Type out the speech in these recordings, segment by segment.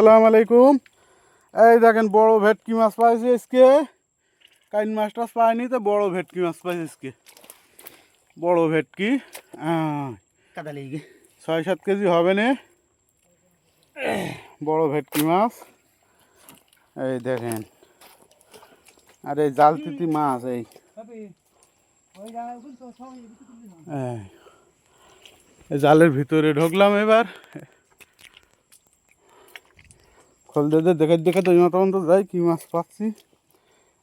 আসসালামু আলাইকুম। এই দেখেন বড় ভেটকি মাছ পাইছি আজকে। কাইন মাছ টাছ পাইনি, তো বড় ভেটকি মাছ পাইছি আজকে। বড় ভেটকি কাদা লেগে 6-7 কেজি হবে না। বড় ভেটকি মাছ এই দেখেন। আর এই জাল তিতি মাছ এই জালের ভিতরে ঢুকলাম। এবার খোলদেদের দেখে দেখে তো তখন তো যাই কি মাছ পাচ্ছি।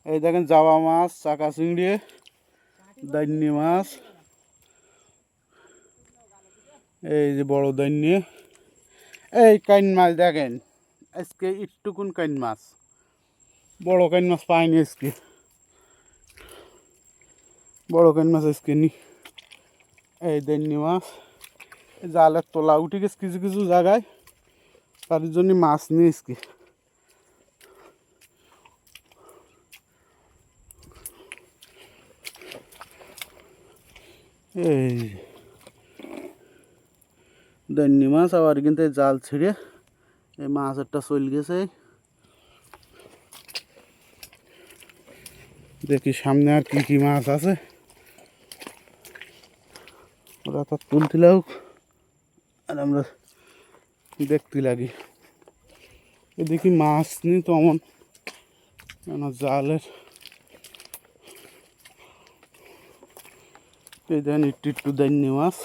এই দেখেন জাবা মাছ, চাকা চিংড়ি, দাইনি মাছ, এই যে বড় দাইনি। এই কাইন মাছ দেখেন আজকে একটুকুন কাইন মাছ, বড় কাইন মাছ পাইনি আজকে। বড় কাইন মাছ আজকে নি। এই দাইনি মাছ জালের তোলা উঠে গেছে কিছু কিছু জায়গায়, তার জন্য মাছ নিয়ে আজকে। এই দাইনি মাছ আবার কিন্তু জাল ছিঁড়ে এই মাছ একটা চলে গেছে। দেখি সামনে আর কি কি মাছ আছে, ওরা তো তুলতে লাগুক আর আমরা দেখতে লাগি। দেখি মাছ নি তো এমন জালের। এই দেখেন একটু একটু দাইনি মাছ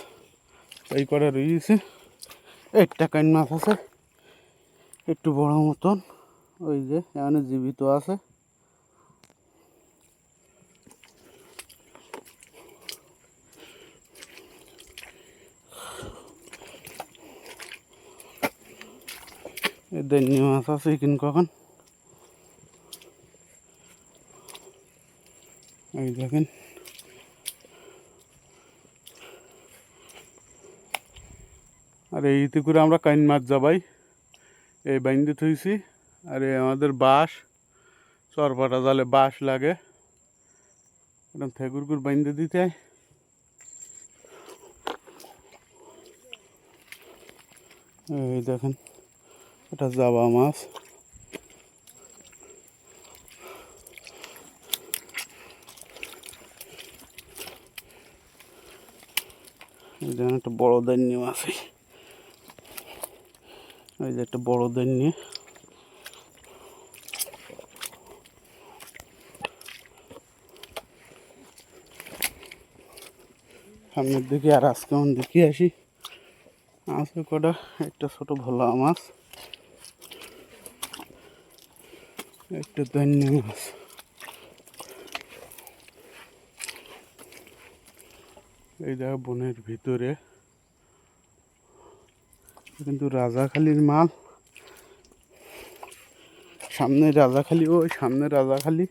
এই করে রয়েছে। একটা কাইন মাছ আছে একটু বড় মতন, ওই যে এখানে জীবিত আছে। এই দাইনি মাছ আছে এখানে কখন। এই দেখেন আর এইতে করে আমরা কাইন মাছ যাবাই এই বাইন্দে থইছি। আর এই আমাদের বাঁশ, চরপাটা জালে বাঁশ লাগে, এরকম থেগুরগুর বাইন্দে দিতে হয়। এই দেখেন এটা জাবা মাছ। এই দেখেন একটা বড় দাইনি মাছ, এই যে একটা বড় দাইনি। সামনের দিকে আর আজকে কেমন দেখি আসি। আছে কটা, একটা ছোট ভোলা মাছ, একটা দাইনি মাছ। এই দেখো বনের ভিতরে কিন্তু রাজাখালির মাল। সামনে রাজাখালি, ওই সামনে রাজাখালি।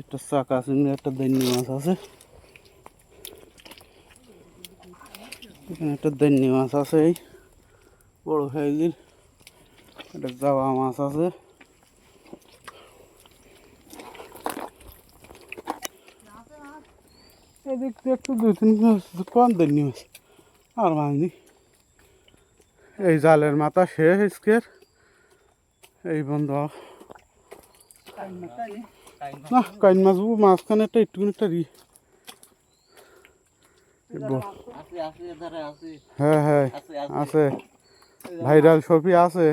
একটা চাকা চিংড়ি, একটা দাইনি মাছ আছে এখানে, একটা দাইনি মাছ আছে এই বড় সাইজের। একটা জাবা মাছ আছে। এদিক দিয়ে একটু 2-3 মাছ কম দাইনি মাছ আর মাছনি। এই জালের মাথা শেষ আজকের এই বন্ধ। না কাইন মাছ মাঝখানে একটা একটুখানি একটা হ্যাঁ হ্যাঁ আছে ভাইরাল ছবি আছে।